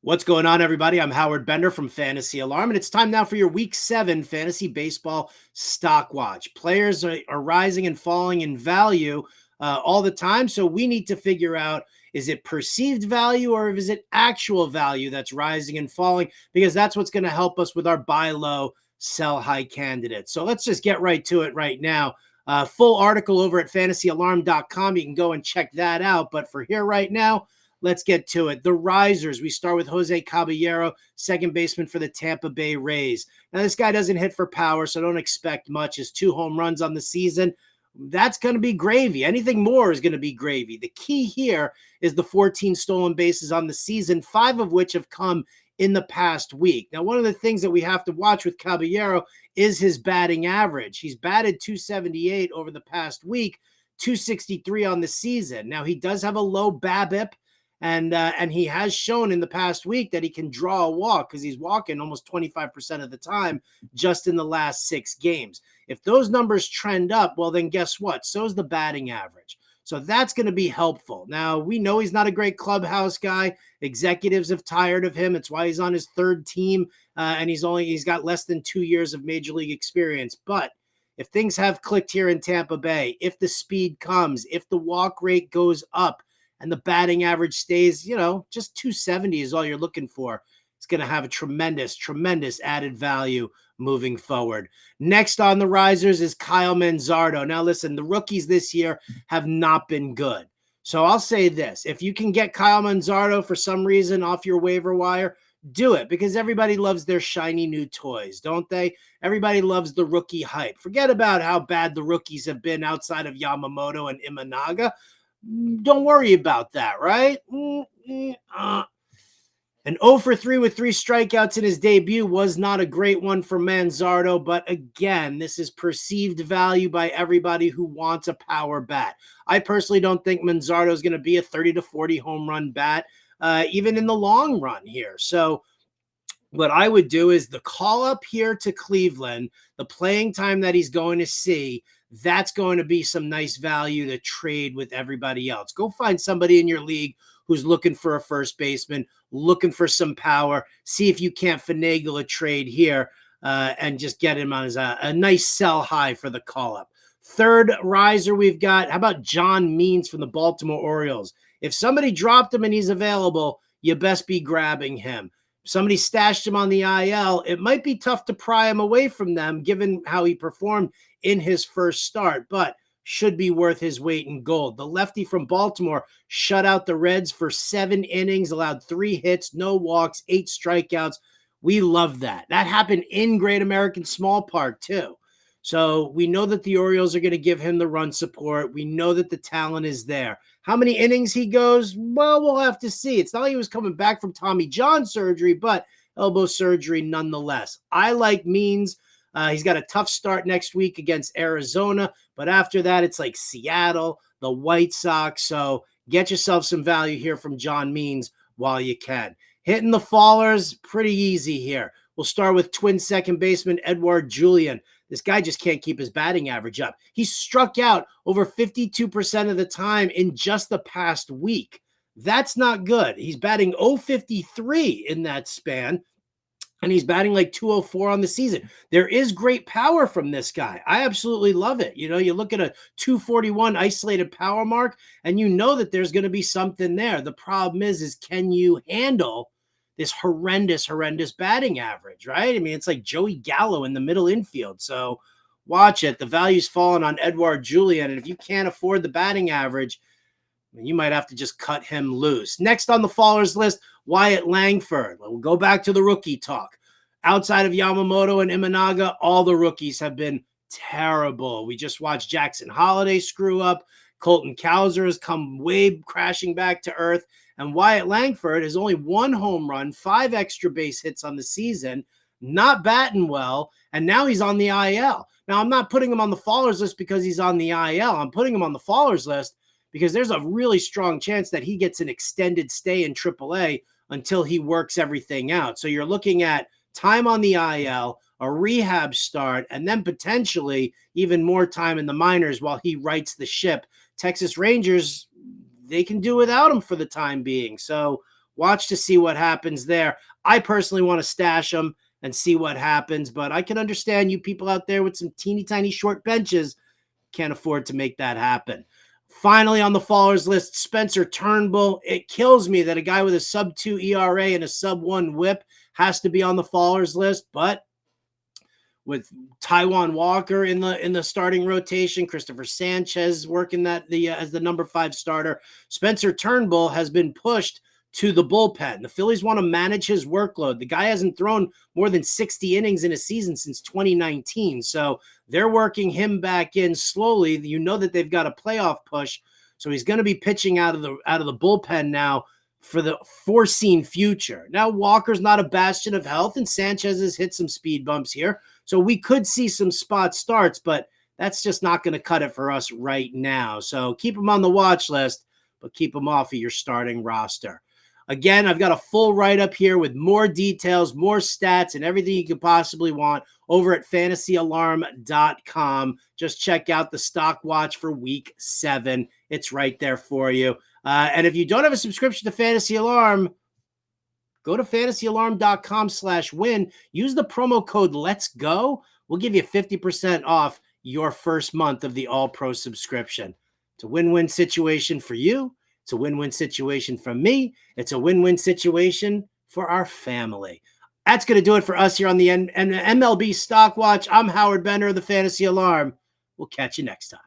What's going on, everybody? I'm Howard Bender from Fantasy Alarm, and it's time now for your Week 7 Fantasy Baseball Stock Watch. Players are rising and falling in value all the time, so we need to figure out, is it perceived value or is it actual value that's rising and falling? Because that's what's going to help us with our buy low, sell high candidates. So let's just get right to it right now. Full article over at fantasyalarm.com. You can go and check that out. But for here right now, let's get to it. The risers. We start with Jose Caballero, second baseman for the Tampa Bay Rays. Now, this guy doesn't hit for power, so don't expect much. His 2 home runs on the season, that's going to be gravy. Anything more is going to be gravy. The key here is the 14 stolen bases on the season, 5 of which have come in the past week. Now, one of the things that we have to watch with Caballero is his batting average. He's batted .278 over the past week, .263 on the season. Now, he does have a low BABIP, and he has shown in the past week that he can draw a walk because he's walking almost 25% of the time just in the last 6 games. If those numbers trend up, well, then guess what? So's the batting average. So that's going to be helpful. Now, we know he's not a great clubhouse guy. Executives have tired of him. It's why he's on his 3rd team, and he's got less than 2 years of major league experience. But if things have clicked here in Tampa Bay, if the speed comes, if the walk rate goes up, and the batting average stays, just 270 is all you're looking for, it's going to have a tremendous, tremendous added value moving forward. Next on the risers is Kyle Manzardo. Now, listen, the rookies this year have not been good. So I'll say this. If you can get Kyle Manzardo for some reason off your waiver wire, do it, because everybody loves their shiny new toys, don't they? Everybody loves the rookie hype. Forget about how bad the rookies have been outside of Yamamoto and Imanaga. Don't worry about that, right? An 0 for 3 with 3 strikeouts in his debut was not a great one for Manzardo, but again, this is perceived value by everybody who wants a power bat. I personally don't think Manzardo is going to be a 30 to 40 home run bat, even in the long run here. So what I would do is the call up here to Cleveland, the playing time that he's going to see, that's going to be some nice value to trade with everybody else. Go find somebody in your league who's looking for a first baseman, looking for some power. See if you can't finagle a trade here and just get him on as a nice sell high for the call-up. Third riser we've got, how about John Means from the Baltimore Orioles? If somebody dropped him and he's available, you best be grabbing him. If somebody stashed him on the IL, it might be tough to pry him away from them given how he performed in his first start, but should be worth his weight in gold. The lefty from Baltimore shut out the Reds for 7 innings, allowed 3 hits, no walks, 8 strikeouts. We love that. That happened in Great American Small Park too. So we know that the Orioles are going to give him the run support. We know that the talent is there. How many innings he goes? Well, we'll have to see. It's not like he was coming back from Tommy John surgery, but elbow surgery nonetheless. I like Means. He's got a tough start next week against Arizona, but after that, it's like Seattle, the White Sox. So get yourself some value here from John Means while you can. Hitting the fallers, pretty easy here. We'll start with Twin second baseman Edouard Julien. This guy just can't keep his batting average up. He's struck out over 52% of the time in just the past week. That's not good. He's batting .053 in that span, and he's batting like .204 on the season. There is great power from this guy. I absolutely love it. You look at a .241 isolated power mark, and you know that there's going to be something there. The problem is can you handle this horrendous batting average, right? I mean, it's like Joey Gallo in the middle infield. So watch it. The value's falling on Edouard Julien, and if you can't afford the batting average, you might have to just cut him loose. Next on the fallers list, Wyatt Langford. We'll go back to the rookie talk. Outside of Yamamoto and Imanaga, all the rookies have been terrible. We just watched Jackson Holiday screw up. Colton Cowser has come way crashing back to earth. And Wyatt Langford has only 1 home run, 5 extra base hits on the season, not batting well, and now he's on the IL. Now, I'm not putting him on the fallers list because he's on the IL. I'm putting him on the fallers list because there's a really strong chance that he gets an extended stay in AAA until he works everything out. So you're looking at time on the IL, a rehab start, and then potentially even more time in the minors while he rights the ship. Texas Rangers, they can do without him for the time being. So Watch to see what happens there. I personally want to stash him and see what happens, but I can understand you people out there with some teeny tiny short benches can't afford to make that happen. Finally, on the fallers list, Spencer Turnbull. It kills me that a guy with a sub-2 ERA and a sub-1 WHIP has to be on the fallers list, but with Taijuan Walker in the starting rotation, Christopher Sanchez working that as the number 5 starter, Spencer Turnbull has been pushed to the bullpen. The Phillies want to manage his workload. The guy hasn't thrown more than 60 innings in a season since 2019, so they're working him back in slowly. You know that they've got a playoff push, so he's going to be pitching out of the bullpen now for the foreseen future. Now, Walker's not a bastion of health, and Sanchez has hit some speed bumps here. So we could see some spot starts, but that's just not going to cut it for us right now. So keep him on the watch list, but keep him off of your starting roster. Again, I've got a full write-up here with more details, more stats, and everything you could possibly want over at fantasyalarm.com. Just check out the stock watch for week 7. It's right there for you. And if you don't have a subscription to Fantasy Alarm, go to fantasyalarm.com/win. Use the promo code Let's Go. We'll give you 50% off your first month of the All Pro subscription. It's a win-win situation for you. It's a win-win situation for me. It's a win-win situation for our family. That's going to do it for us here on the MLB Stock Watch. I'm Howard Bender of the Fantasy Alarm. We'll catch you next time.